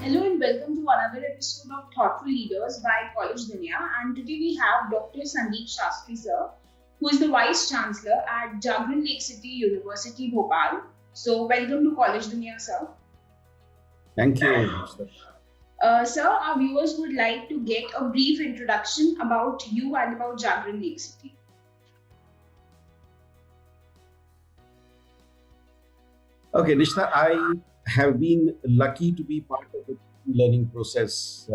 Hello and welcome to another episode of Thoughtful Leaders by Collegedunia. And today we have Dr. Sandeep Shastri sir, who is the Vice Chancellor at Jagran Lakecity University, Bhopal. So welcome to Collegedunia, sir. Thank you. Sir, our viewers would like to get a brief introduction about you and about Jagran Lakecity. Okay, Nishta, I have been lucky to be part of the learning process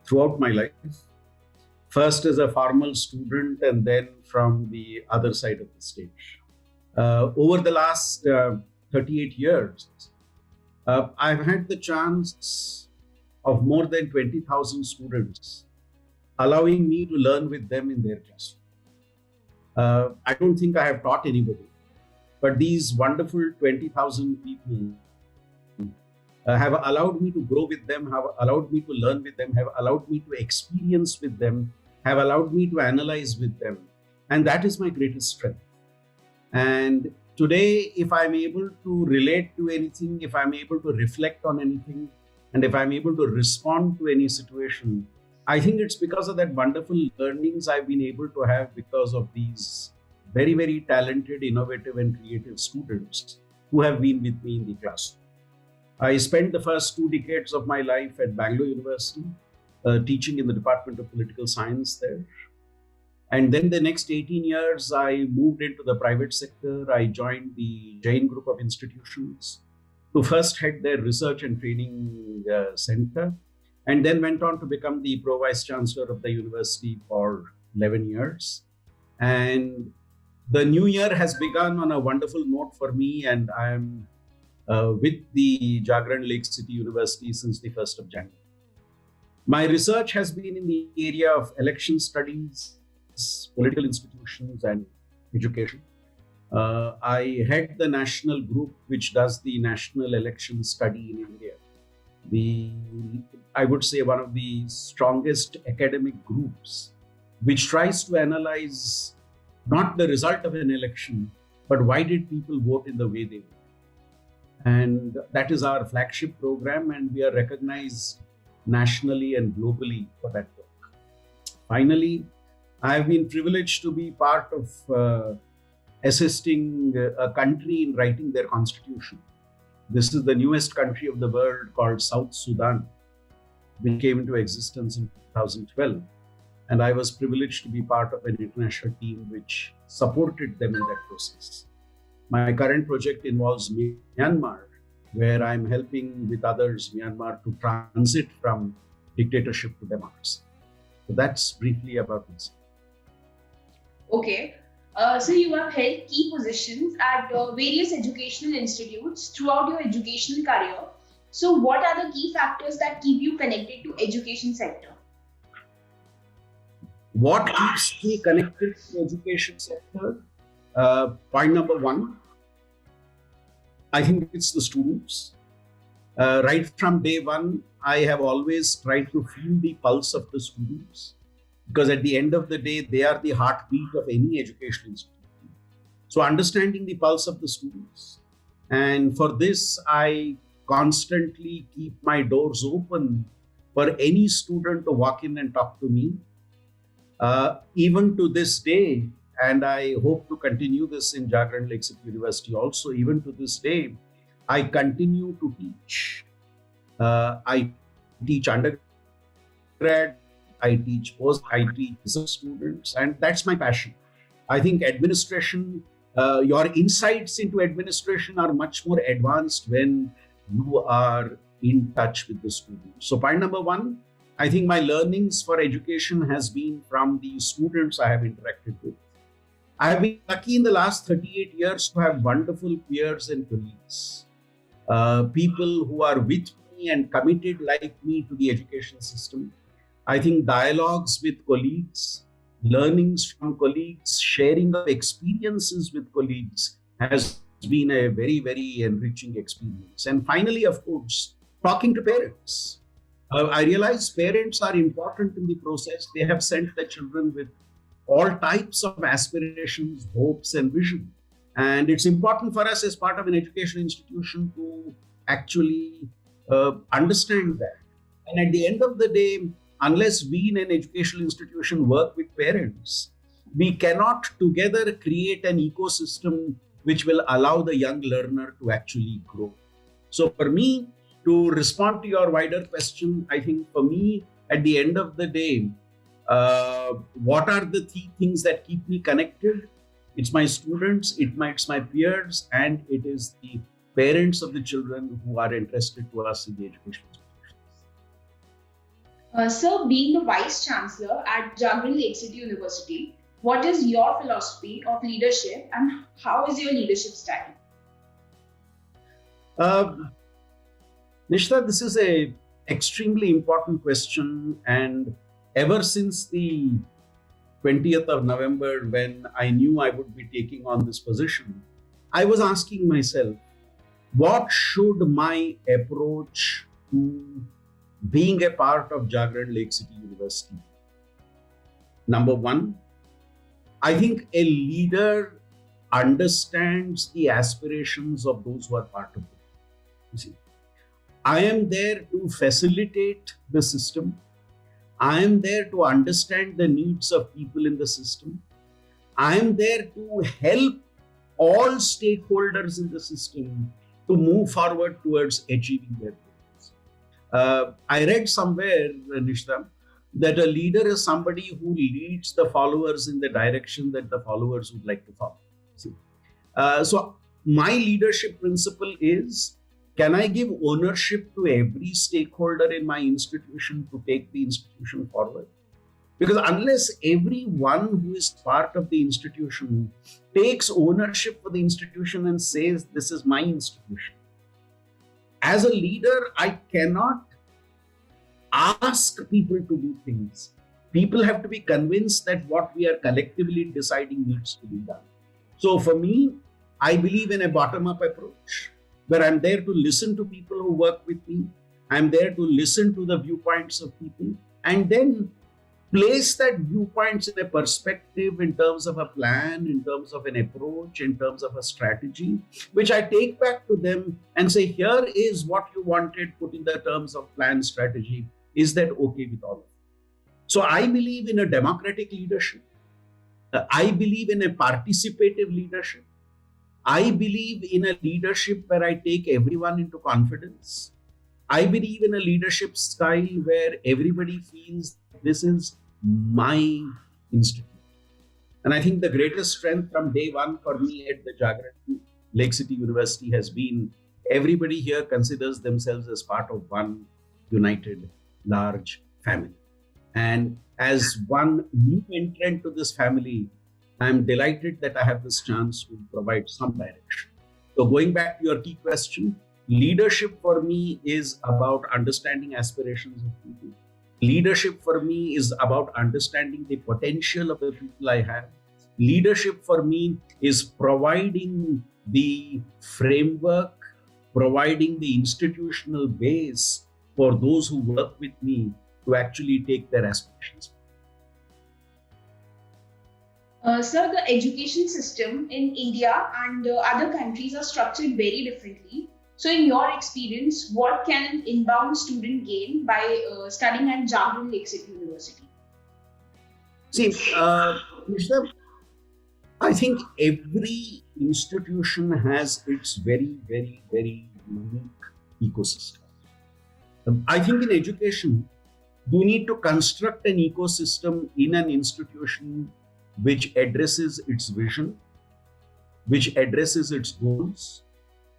throughout my life. First as a formal student and then from the other side of the stage. Over the last 38 years, I've had the chance of more than 20,000 students allowing me to learn with them in their classroom. I don't think I have taught anybody, but these wonderful 20,000 people have allowed me to grow with them, have allowed me to learn with them, have allowed me to experience with them, have allowed me to analyze with them. And that is my greatest strength. And today, if I'm able to relate to anything, if I'm able to reflect on anything, and if I'm able to respond to any situation, I think it's because of that wonderful learnings I've been able to have because of these very, very talented, innovative, and creative students who have been with me in the classroom. I spent the first 2 decades of my life at Bangalore University, teaching in the Department of Political Science there. And then the next 18 years, I moved into the private sector. I joined the Jain Group of institutions to first head their research and training center, and then went on to become the Pro Vice Chancellor of the university for 11 years. And the new year has begun on a wonderful note for me, and I am with the Jagran Lakecity University since the 1st of January. My research has been in the area of election studies, political institutions, and education. I head the national group which does the national election study in India. I would say one of the strongest academic groups which tries to analyze not the result of an election, but why did people vote in the way they voted. And that is our flagship program, and we are recognized nationally and globally for that work. Finally, I have been privileged to be part of assisting a country in writing their constitution. This is the newest country of the world called South Sudan, which came into existence in 2012. And I was privileged to be part of an international team which supported them in that process. My current project involves Myanmar, where I'm helping with others, Myanmar, to transit from dictatorship to democracy. So that's briefly about myself. Okay. So you have held key positions at various educational institutes throughout your educational career. So what are the key factors that keep you connected to education sector? What keeps me connected to the education sector? Point number 1, I think it's the students. Right from day 1, I have always tried to feel the pulse of the students, because at the end of the day, they are the heartbeat of any educational institution. So understanding the pulse of the students. And for this, I constantly keep my doors open for any student to walk in and talk to me. Even to this day, and I hope to continue this in Jagran Lakecity University also, even to this day, I continue to teach. I teach undergrad, I teach post, I teach research students, and that's my passion. I think administration, your insights into administration are much more advanced when you are in touch with the students. So point number 1, I think my learnings for education has been from the students I have interacted with. I have been lucky in the last 38 years to have wonderful peers and colleagues, people who are with me and committed like me to the education system. I think dialogues with colleagues, learnings from colleagues, sharing of experiences with colleagues has been a very, very enriching experience. And finally, of course, talking to parents. I realize parents are important in the process. They have sent their children with all types of aspirations, hopes, and vision. And it's important for us as part of an educational institution to actually understand that. And at the end of the day, unless we in an educational institution work with parents, we cannot together create an ecosystem which will allow the young learner to actually grow. So for me, to respond to your wider question, I think for me, at the end of the day, what are the three things that keep me connected? It's my students, it's my peers, and it is the parents of the children who are interested to us in the education institutions. Sir, being the Vice Chancellor at Jagran Lakecity University, what is your philosophy of leadership and how is your leadership style? Nishta, this is a extremely important question, and ever since the 20th of November, when I knew I would be taking on this position, I was asking myself, what should my approach to being a part of Jagran Lakecity University? Number one, I think a leader understands the aspirations of those who are part of it. You see, I am there to facilitate the system. I am there to understand the needs of people in the system. I am there to help all stakeholders in the system to move forward towards achieving their goals. I read somewhere, Nishta, that a leader is somebody who leads the followers in the direction that the followers would like to follow. See? So my leadership principle is, can I give ownership to every stakeholder in my institution to take the institution forward? Because unless everyone who is part of the institution takes ownership for the institution and says, this is my institution, as a leader, I cannot ask people to do things. People have to be convinced that what we are collectively deciding needs to be done. So for me, I believe in a bottom-up approach, where I'm there to listen to people who work with me. I'm there to listen to the viewpoints of people and then place that viewpoints in a perspective in terms of a plan, in terms of an approach, in terms of a strategy, which I take back to them and say, here is what you wanted, put in the terms of plan, strategy. Is that okay with all of you? So I believe in a democratic leadership. I believe in a participative leadership. I believe in a leadership where I take everyone into confidence. I believe in a leadership style where everybody feels this is my institute. And I think the greatest strength from day one for me at the Jagran Lakecity University has been everybody here considers themselves as part of one united, large family. And as one new entrant to this family, I'm delighted that I have this chance to provide some direction. So going back to your key question, leadership for me is about understanding aspirations of people. Leadership for me is about understanding the potential of the people I have. Leadership for me is providing the framework, providing the institutional base for those who work with me to actually take their aspirations. Sir, the education system in India and other countries are structured very differently. So, in your experience, what can an inbound student gain by studying at Jagran Lakecity University? See, Mr. I think every institution has its very, very, very unique ecosystem. I think in education, you need to construct an ecosystem in an institution which addresses its vision, which addresses its goals,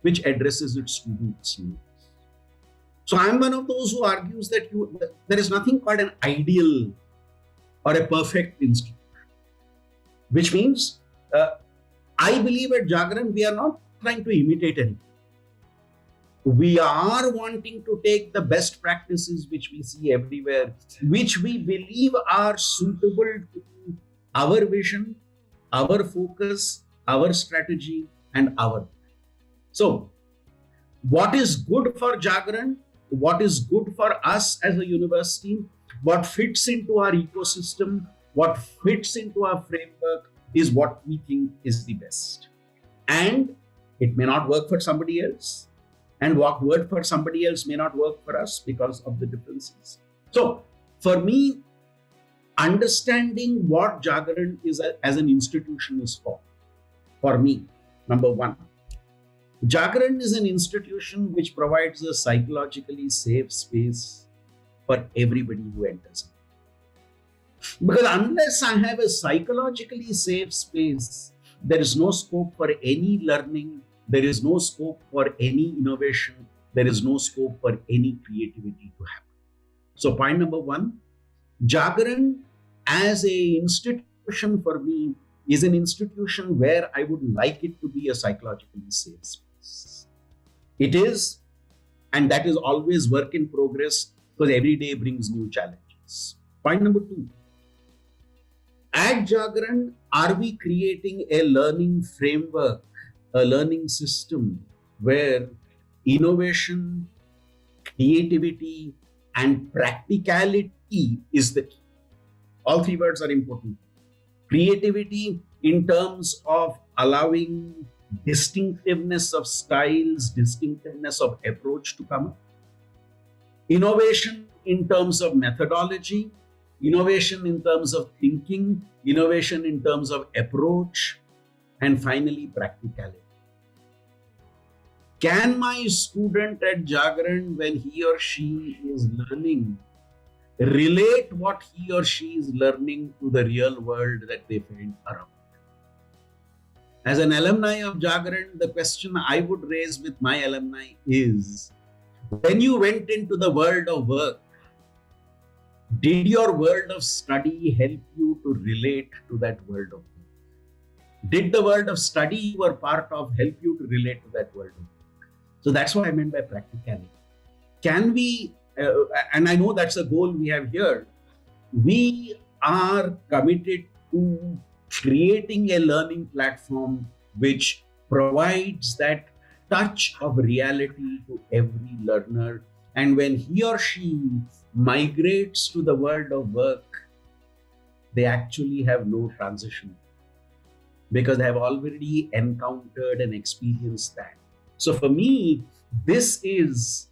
which addresses its students' needs. So I'm one of those who argues that there is nothing called an ideal or a perfect institution, which means I believe at Jagran we are not trying to imitate anything. We are wanting to take the best practices which we see everywhere, which we believe are suitable to our vision, our focus, our strategy, and our. So, what is good for Jagran, what is good for us as a university, what fits into our ecosystem, what fits into our framework is what we think is the best. And it may not work for somebody else. And what worked for somebody else may not work for us because of the differences. So, for me, understanding what Jagran is as an institution is for me, number one, Jagran is an institution which provides a psychologically safe space for everybody who enters it. Because unless I have a psychologically safe space, there is no scope for any learning, there is no scope for any innovation, there is no scope for any creativity to happen. So point number one, Jagran as a institution for me is an institution where I would like it to be a psychologically safe space. It is, and that is always work in progress because every day brings new challenges. Point number two, at Jagran, are we creating a learning framework, a learning system where innovation, creativity, and practicality is the key? All three words are important. Creativity in terms of allowing distinctiveness of styles, distinctiveness of approach to come up. Innovation in terms of methodology, innovation in terms of thinking, innovation in terms of approach, and finally practicality. Can my student at Jagran, when he or she is learning, relate what he or she is learning to the real world that they find around? As an alumni of Jagran, the question I would raise with my alumni is, when you went into the world of work, did your world of study help you to relate to that world of work? Did the world of study you were part of help you to relate to that world of work? So that's what I meant by practicality. Can we, and I know that's a goal we have here, we are committed to creating a learning platform which provides that touch of reality to every learner. And when he or she migrates to the world of work, they actually have no transition because they have already encountered and experienced that. So for me, this is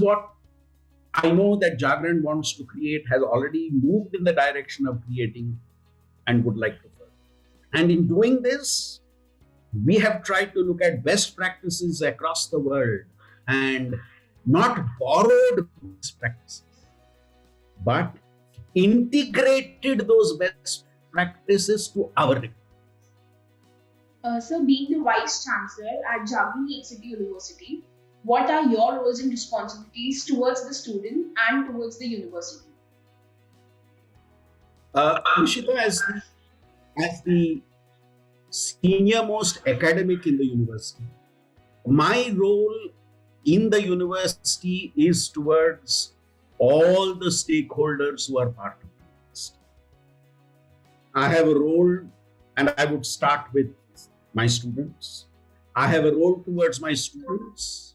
what I know that Jagran wants to create, has already moved in the direction of creating and would like to further. And in doing this, we have tried to look at best practices across the world and not borrowed best practices, but integrated those best practices to our requirements. So, being the Vice Chancellor at Jagran Lakecity University, what are your roles and responsibilities towards the student and towards the university? Nishita, as the senior most academic in the university, my role in the university is towards all the stakeholders who are part of the university. I have a role, and I would start with my students. I have a role towards my students.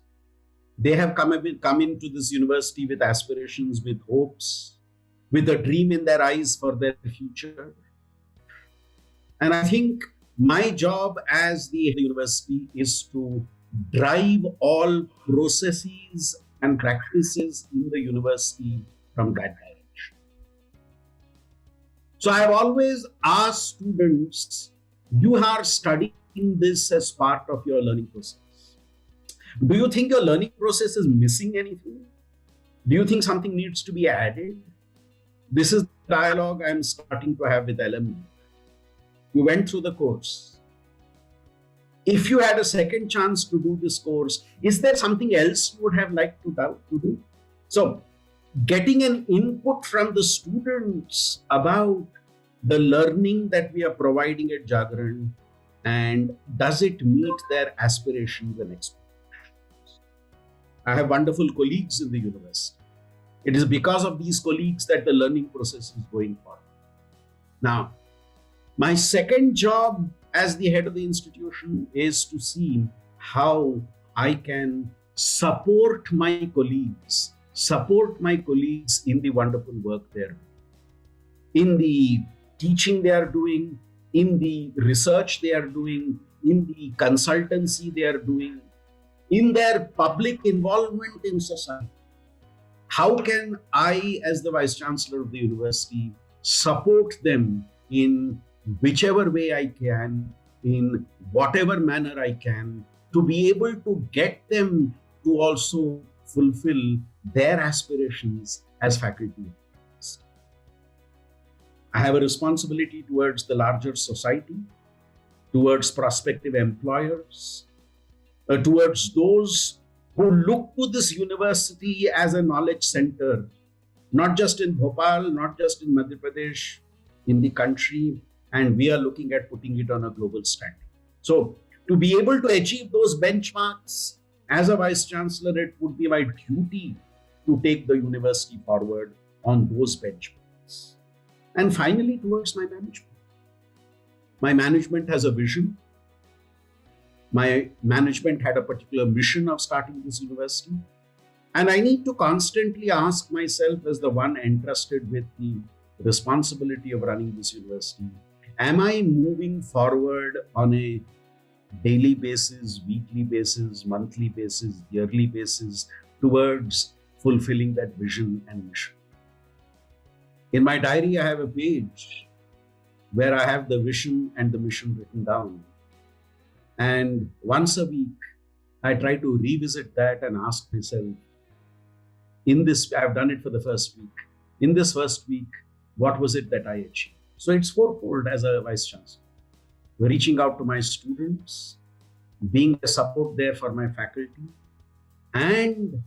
They have come into this university with aspirations, with hopes, with a dream in their eyes for their future. And I think my job as the university is to drive all processes and practices in the university from that direction. So I have always asked students, you are studying this as part of your learning process. Do you think your learning process is missing anything? Do you think something needs to be added? This is the dialogue I'm starting to have with alumni. You went through the course. If you had a second chance to do this course, is there something else you would have liked to do? So, getting an input from the students about the learning that we are providing at Jagran, and does it meet their aspirations and expectations? I have wonderful colleagues in the university. It is because of these colleagues that the learning process is going forward. Now, my second job as the head of the institution is to see how I can support my colleagues in the wonderful work they're doing, in the teaching they are doing, in the research they are doing, in the consultancy they are doing, in their public involvement in society. How can I, as the Vice Chancellor of the university, support them in whichever way I can, in whatever manner I can, to be able to get them to also fulfill their aspirations as faculty members? I have a responsibility towards the larger society, towards prospective employers, towards those who look to this university as a knowledge center, not just in Bhopal, not just in Madhya Pradesh, in the country, and we are looking at putting it on a global standing. So, to be able to achieve those benchmarks, as a Vice Chancellor, it would be my duty to take the university forward on those benchmarks. And finally, towards my management. My management has a vision. My management had a particular mission of starting this university. And I need to constantly ask myself, as the one entrusted with the responsibility of running this university, am I moving forward on a daily basis, weekly basis, monthly basis, yearly basis towards fulfilling that vision and mission? In my diary, I have a page where I have the vision and the mission written down. And once a week, I try to revisit that and ask myself, I've done it for the first week. In this first week, what was it that I achieved? So it's fourfold as a Vice Chancellor. Reaching out to my students, being a support there for my faculty, and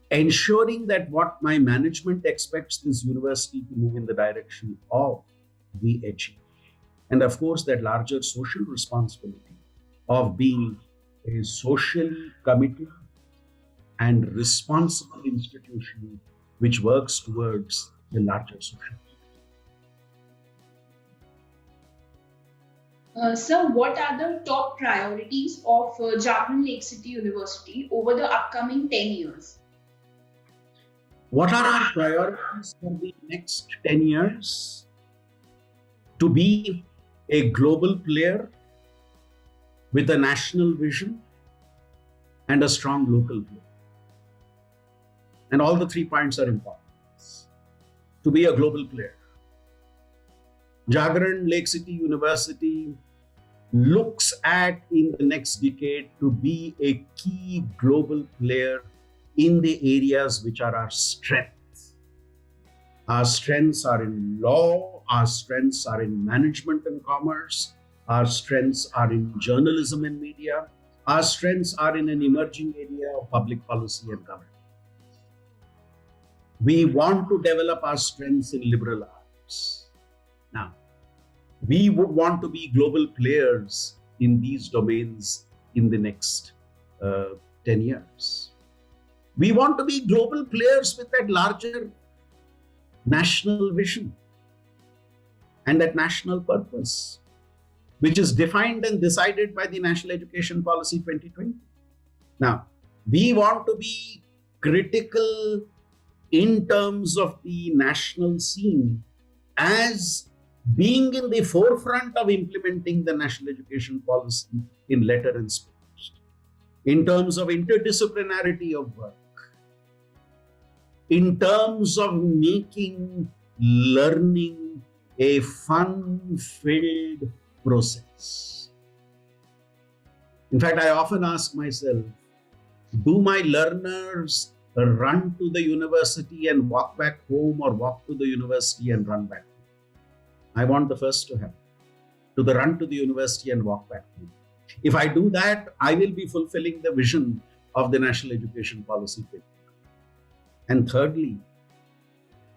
ensuring that what my management expects this university to move in the direction of, we achieve. And of course, that larger social responsibility of being a socially committed and responsible institution which works towards the larger social. Sir, what are the top priorities of Jagran Lakecity University over the upcoming 10 years? What are our priorities for the next 10 years? To be a global player with a national vision and a strong local player. And all the 3 points are important. To be a global player. Jagran Lakecity University looks at in the next decade to be a key global player in the areas which are our strengths. Our strengths are in law, our strengths are in management and commerce, our strengths are in journalism and media, our strengths are in an emerging area of public policy and governance. We want to develop our strengths in liberal arts. Now, we would want to be global players in these domains in the next 10 years. We want to be global players with that larger national vision and that national purpose, which is defined and decided by the National Education Policy 2020. Now, we want to be critical in terms of the national scene as being in the forefront of implementing the National Education Policy in letter and spirit, in terms of interdisciplinarity of work, in terms of making learning a fun-filled process. In fact, I often ask myself, do my learners run to the university and walk back home, or walk to the university and run back home? I want the first to happen, to the run to the university and walk back home. If I do that, I will be fulfilling the vision of the National Education Policy. And thirdly,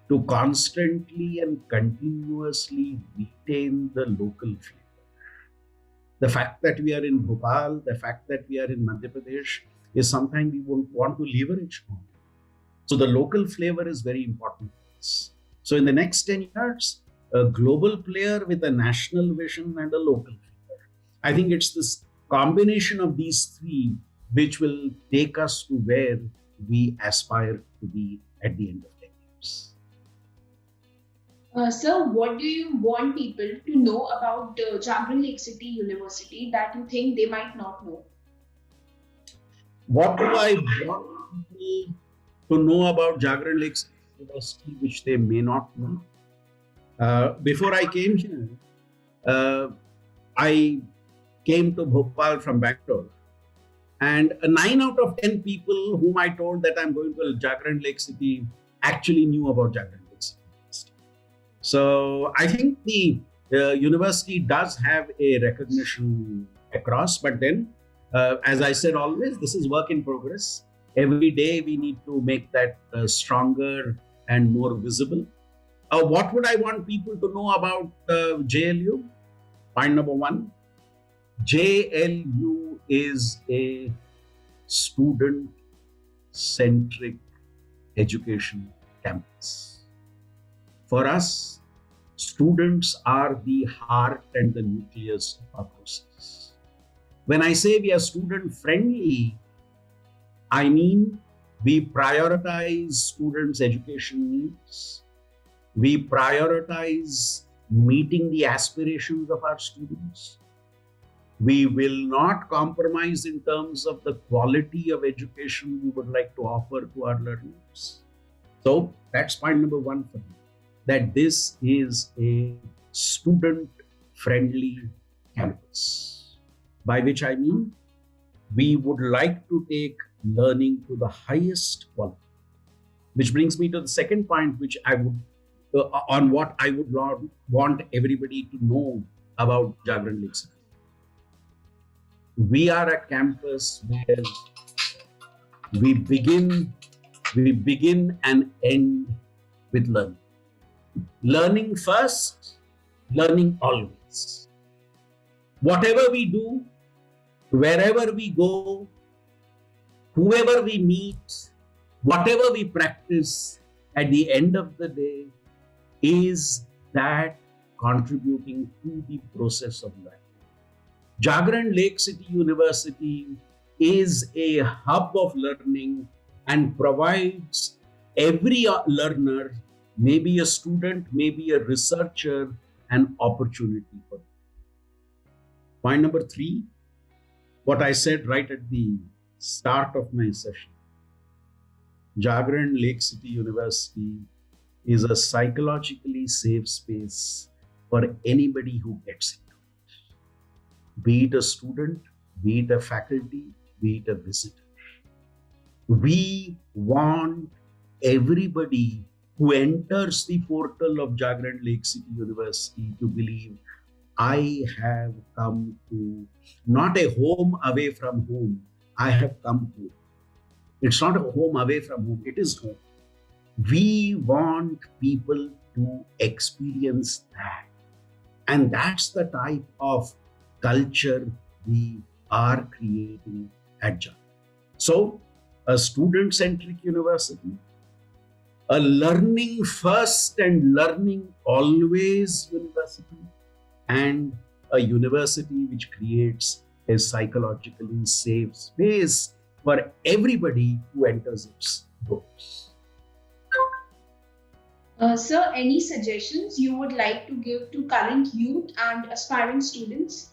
to constantly and continuously retain the local flavor. The fact that we are in Bhopal, the fact that we are in Madhya Pradesh is something we want to leverage on. So the local flavor is very important. So in the next 10 years, a global player with a national vision and a local flavor. I think it's this combination of these three which will take us to where we aspire to be at the end of 10 years. Sir, what do you want people to know about Jagran Lakecity University that you think they might not know? What do I want people to know about Jagran Lakes University, which they may not know? Before I came here, uh, I came to Bhopal from Bangalore, and 9 out of 10 people whom I told that I'm going to Jagran Lakecity actually knew about Jagran Lakecity. So I think the university does have a recognition across, but then, as I said always, this is work in progress. Every day we need to make that stronger and more visible. What would I want people to know about JLU? Point number one, JLU is a student centric education campus. For us, students are the heart and the nucleus of our process. When I say we are student friendly, I mean we prioritize students' education needs. We prioritize meeting the aspirations of our students. We will not compromise in terms of the quality of education we would like to offer to our learners. So that's point number one for me, that this is a student-friendly campus, by which I mean we would like to take learning to the highest quality. Which brings me to the second point, which I would on what I would want everybody to know about Jagran Lakecity. We are a campus where we begin and end with learning. Learning first, learning always. Whatever we do, wherever we go, whoever we meet, whatever we practice, at the end of the day, is that contributing to the process of learning. Jagran Lakecity University is a hub of learning and provides every learner, maybe a student, maybe a researcher, an opportunity for it. Point number three, what I said right at the start of my session. Jagran Lakecity University is a psychologically safe space for anybody who gets it. Be it a student, be it a faculty, be it a visitor. We want everybody who enters the portal of Jagran Lakecity University to believe, I have come to not a home away from home, I have come to. It's not a home away from home, it is home. We want people to experience that. And that's the type of culture we are creating at Jagran. So, a student-centric university, a learning first and learning always university, and a university which creates a psychologically safe space for everybody who enters its doors. Sir, any suggestions you would like to give to current youth and aspiring students?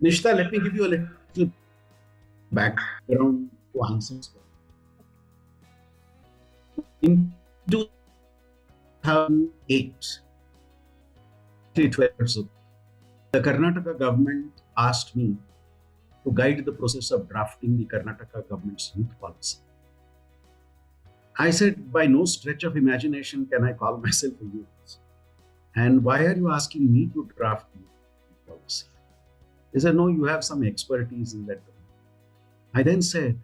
Nishta, let me give you a little background to answer this. In 2008, 12 years ago, the Karnataka government asked me to guide the process of drafting the Karnataka government's youth policy. I said, by no stretch of imagination can I call myself a youth. And why are you asking me to draft the youth policy? They said, no, you have some expertise in that. I then said,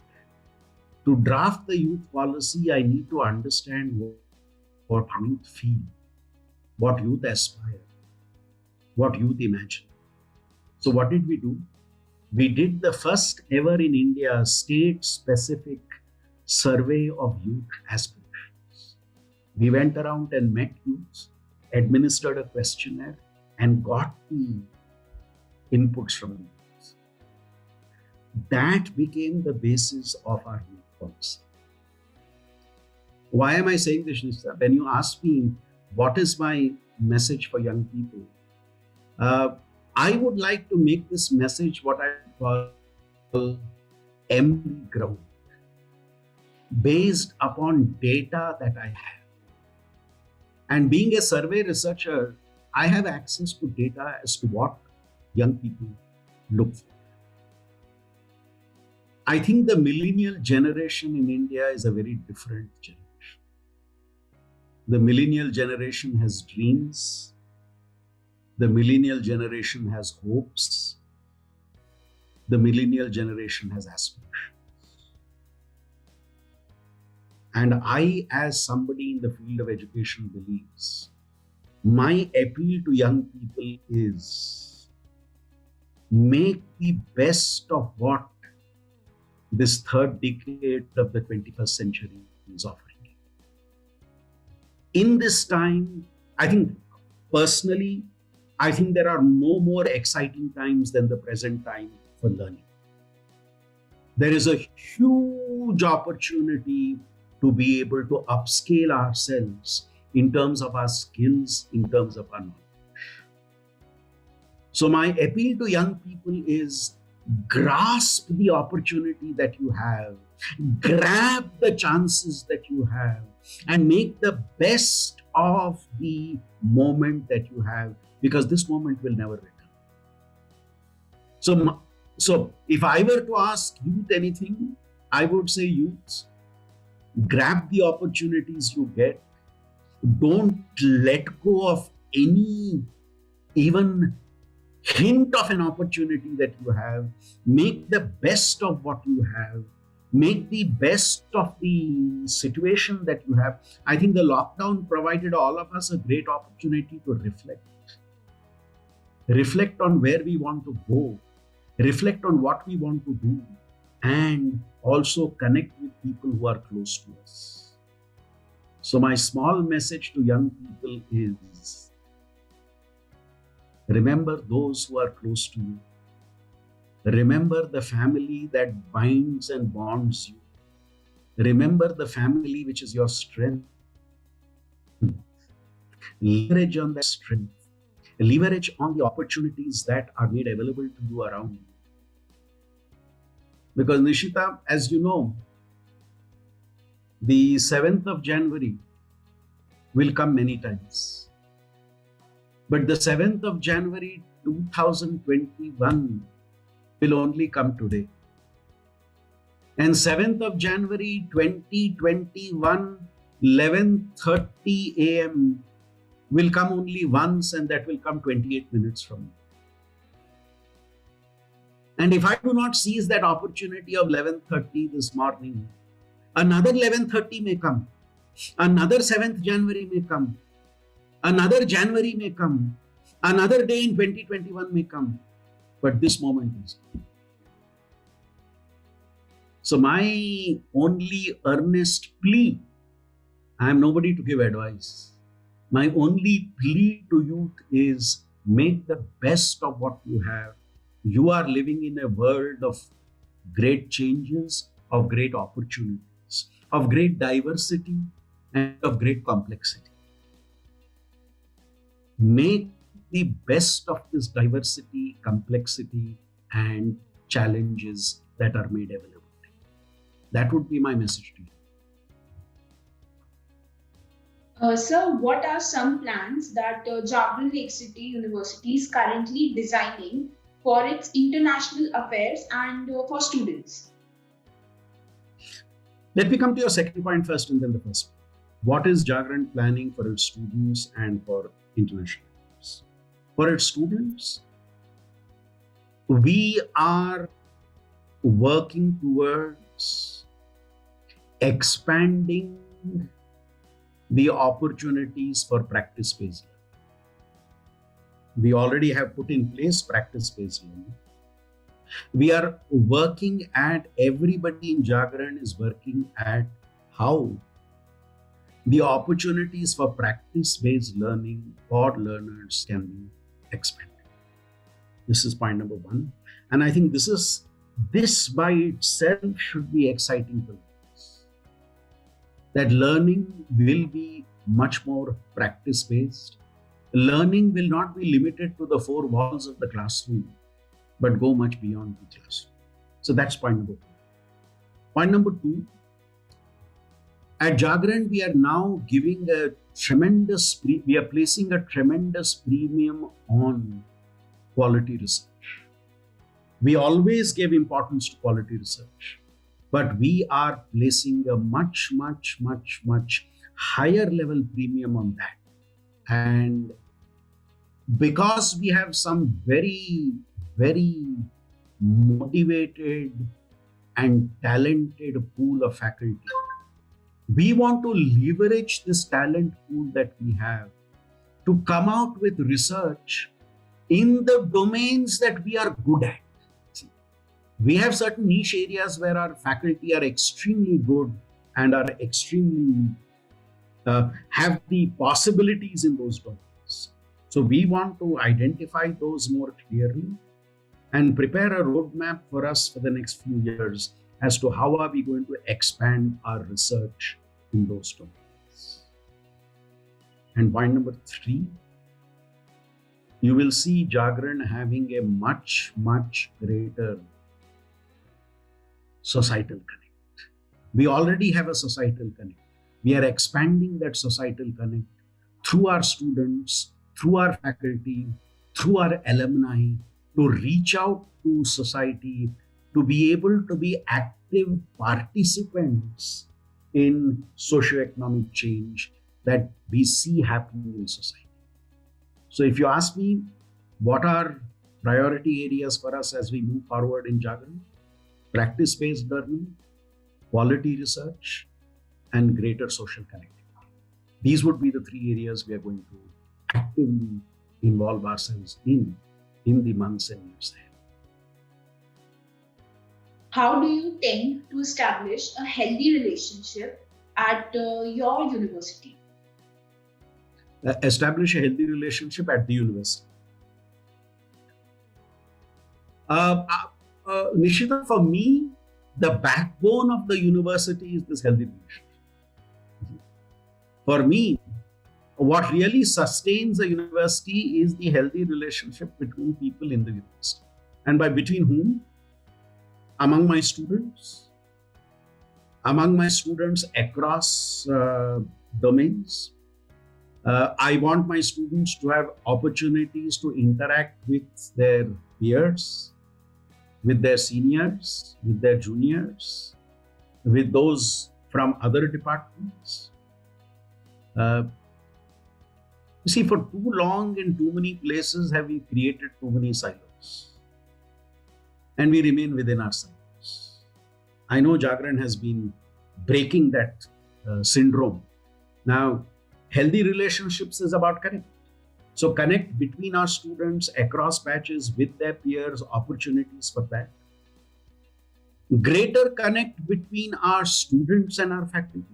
to draft the youth policy, I need to understand what youth feel, what youth aspire, what youth imagine. So what did we do? We did the first ever in India state-specific survey of youth aspirations. We went around and met youths, administered a questionnaire, and got the inputs from the youths. That became the basis of our youth policy. Why am I saying this, Nishta? When you ask me what is my message for young people, I would like to make this message what I call empty ground, based upon data that I have. And being a survey researcher, I have access to data as to what young people look for. I think the millennial generation in India is a very different generation. The millennial generation has dreams. The millennial generation has hopes. The millennial generation has aspirations. And I, as somebody in the field of education, believes my appeal to young people is make the best of what this third decade of the 21st century is offering. In this time, I think personally, I think there are no more exciting times than the present time for learning. There is a huge opportunity to be able to upscale ourselves in terms of our skills, in terms of our knowledge. So my appeal to young people is grasp the opportunity that you have, grab the chances that you have, and make the best of the moment that you have, because this moment will never return. So if I were to ask youth anything, I would say, youths, grab the opportunities you get. Don't let go of any even hint of an opportunity that you have. Make the best of what you have. Make the best of the situation that you have. I think the lockdown provided all of us a great opportunity to reflect. Reflect on where we want to go. Reflect on what we want to do. And also connect with people who are close to us. So my small message to young people is, remember those who are close to you. Remember the family that binds and bonds you. Remember the family which is your strength. Leverage on that strength. Leverage on the opportunities that are made available to you around you. Because Nishita, as you know, the 7th of January will come many times. But the 7th of January 2021 will only come today. And 7th of January 2021, 11:30 a.m. will come only once, and that will come 28 minutes from now. And if I do not seize that opportunity of 11:30 this morning, another 11:30 may come. Another 7th January may come. Another January may come. Another day in 2021 may come. But this moment is. So my only earnest plea, I am nobody to give advice. My only plea to youth is make the best of what you have. You are living in a world of great changes, of great opportunities, of great diversity, and of great complexity. Make the best of this diversity, complexity, and challenges that are made available. That would be my message to you. Sir, what are some plans that Jagran Lakecity University is currently designing for its international affairs and for students? Let me come to your second point first and then the first. What is Jagran planning for its students and for international affairs? For its students, we are working towards expanding the opportunities for practice-based learning. We already have put in place practice-based learning. We are working at, everybody in Jagran is working at how the opportunities for practice-based learning for learners can be expanded. This is point number one. And I think this by itself should be exciting to us. That learning will be much more practice-based. learning will not be limited to the four walls of the classroom, but go much beyond the classroom. So that's point number one. Point number two, at Jagran, we are now giving we are placing a tremendous premium on quality research. We always give importance to quality research, but we are placing a much, much, much, much higher level premium on that. And because we have some very, very motivated and talented pool of faculty, we want to leverage this talent pool that we have to come out with research in the domains that we are good at. We have certain niche areas where our faculty are extremely good and are extremely have the possibilities in those domains. So we want to identify those more clearly and prepare a roadmap for us for the next few years as to how are we going to expand our research in those domains. And point number three, you will see Jagran having a much, much greater societal connect. We already have a societal connect. We are expanding that societal connect through our students, through our faculty, through our alumni, to reach out to society, to be able to be active participants in socioeconomic change that we see happening in society. So if you ask me, what are priority areas for us as we move forward in Jagran? Practice-based learning, quality research, and greater social connectivity. These would be the three areas we are going to actively involve ourselves in the months and years ahead. How do you tend to establish a healthy relationship at your university? Establish a healthy relationship at the university. Nishita, for me, the backbone of the university is this healthy relationship. For me, what really sustains a university is the healthy relationship between people in the university. And by between whom? Among my students across domains. I want my students to have opportunities to interact with their peers, with their seniors, with their juniors, with those from other departments. You see, for too long in too many places have we created too many silos. And we remain within our silos. I know Jagran has been breaking that syndrome. Now, healthy relationships is about connect. So connect between our students across batches with their peers, opportunities for that. Greater connect between our students and our faculty.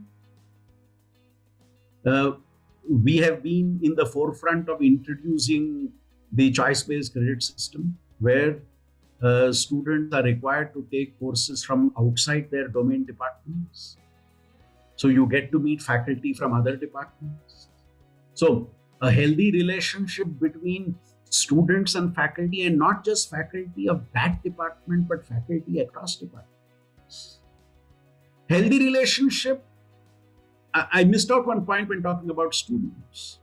We have been in the forefront of introducing the choice-based credit system, where students are required to take courses from outside their domain departments. So you get to meet faculty from other departments. So a healthy relationship between students and faculty, and not just faculty of that department, but faculty across departments. Healthy relationship, I missed out one point when talking about students.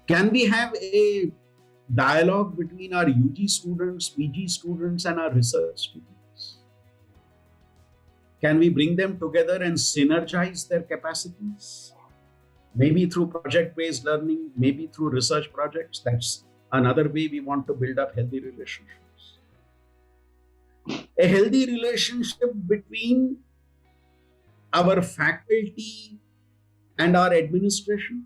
Can we have a dialogue between our UG students, PG students, and our research students? Can we bring them together and synergize their capacities? Maybe through project-based learning, maybe through research projects. That's another way we want to build up healthy relationships. A healthy relationship between our faculty and our administration.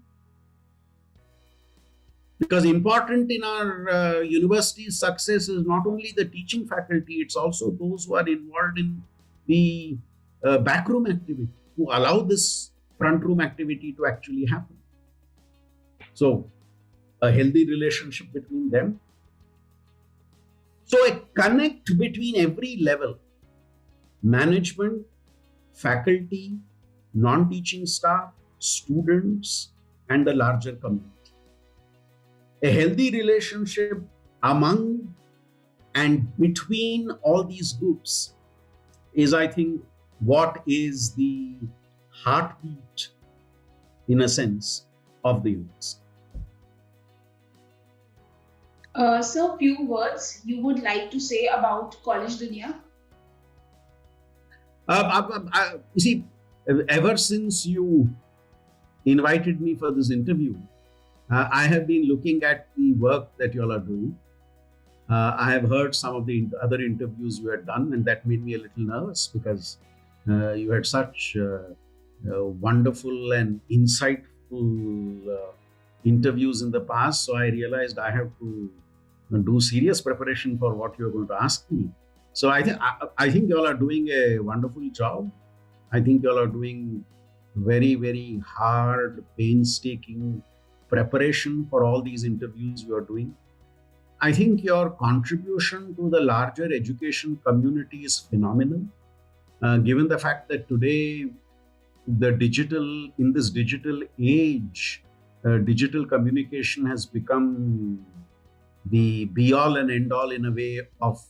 Because important in our university's success is not only the teaching faculty, it's also those who are involved in the backroom activity, who allow this front room activity to actually happen. So a healthy relationship between them. So a connect between every level, management, faculty, non-teaching staff, students, and the larger community. A healthy relationship among and between all these groups is, I think, what is the heartbeat, in a sense, of the university. So, few words you would like to say about Collegedunia? You see, ever since you invited me for this interview, I have been looking at the work that you all are doing. I have heard some of the other interviews you had done, and that made me a little nervous because you had such wonderful and insightful interviews in the past. So I realized I have to do serious preparation for what you're going to ask me. So I think you all are doing a wonderful job. I think you all are doing very, very hard, painstaking preparation for all these interviews you are doing. I think your contribution to the larger education community is phenomenal, given the fact that today, in this digital age, digital communication has become the be all and end all in a way of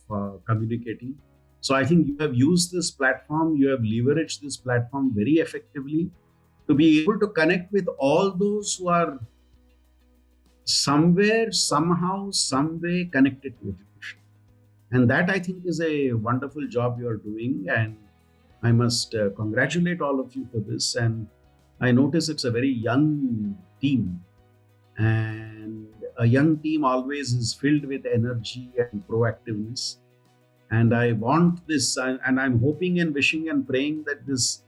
communicating. So I think you have used this platform, you have leveraged this platform very effectively to be able to connect with all those who are somewhere, somehow, some way connected to education. And that, I think, is a wonderful job you are doing. And I must congratulate all of you for this. And I notice it's a very young team. And a young team always is filled with energy and proactiveness. And I want this, and I'm hoping and wishing and praying that this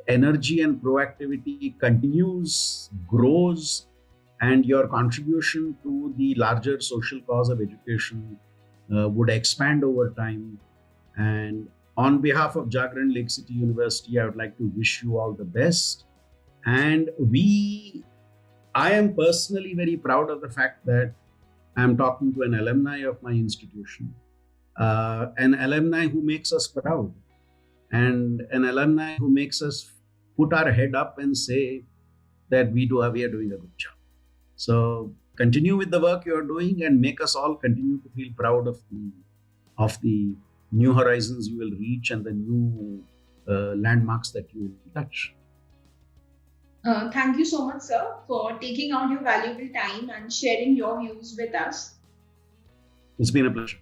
energy and proactivity continues, grows, and your contribution to the larger social cause of education would expand over time. And on behalf of Jagran Lakecity University, I would like to wish you all the best. And I am personally very proud of the fact that I'm talking to an alumni of my institution, an alumni who makes us proud, and an alumni who makes us put our head up and say that we are doing a good job. So continue with the work you're doing and make us all continue to feel proud of the new horizons you will reach and the new landmarks that you will touch. Thank you so much, sir, for taking out your valuable time and sharing your views with us. It's been a pleasure.